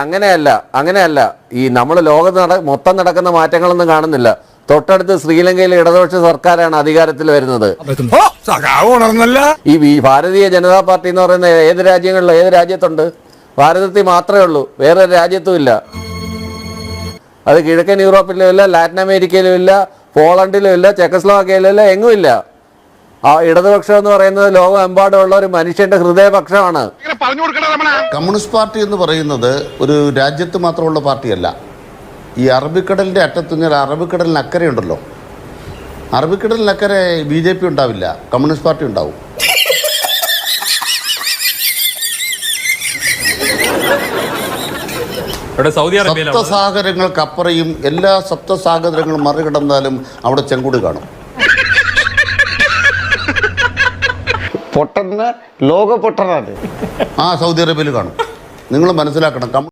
അങ്ങനെയല്ല ഈ നമ്മൾ ലോകത്ത് മൊത്തം നടക്കുന്ന മാറ്റങ്ങളൊന്നും കാണുന്നില്ല. തൊട്ടടുത്ത് ശ്രീലങ്കയിലെ ഇടതുപക്ഷ സർക്കാരാണ് അധികാരത്തിൽ വരുന്നത്. ഈ ഭാരതീയ ജനതാ പാർട്ടി എന്ന് പറയുന്ന ഏത് രാജ്യത്തുണ്ട്? ഭാരതത്തിൽ മാത്രമേ ഉള്ളൂ, വേറൊരു രാജ്യത്തും ഇല്ല. അത് കിഴക്കൻ യൂറോപ്പിലും ഇല്ല, ലാറ്റിൻ അമേരിക്കയിലും ഇല്ല, പോളണ്ടിലും ഇല്ല, ചെക്കസ്ലോവാക്യയിലും ഇല്ല, എങ്ങുമില്ല. ആ ഇടതുപക്ഷം എന്ന് പറയുന്നത് ലോകമെമ്പാടുമുള്ള ഒരു മനുഷ്യന്റെ ഹൃദയപക്ഷമാണ്. കമ്മ്യൂണിസ്റ്റ് പാർട്ടി എന്ന് പറയുന്നത് ഒരു രാജ്യത്ത് മാത്രമുള്ള പാർട്ടിയല്ല. ഈ അറബിക്കടലിന്റെ അറ്റത്തുനിന്ന് അറബിക്കടലിനക്കരെ ഉണ്ടല്ലോ, അറബിക്കടലിനക്കരെ BJP ഉണ്ടാവില്ല, കമ്മ്യൂണിസ്റ്റ് പാർട്ടി ഉണ്ടാവും. സപ്തസാഗരങ്ങൾക്കപ്പുറയും എല്ലാ സപ്തസാഗരങ്ങളും മറികടന്നാലും അവിടെ ചെങ്കുടി കാണും. പൊട്ടന് ലോക പൊട്ടനാണ് സൗദി അറേബ്യയിൽ കാണും. നിങ്ങൾ മനസ്സിലാക്കണം.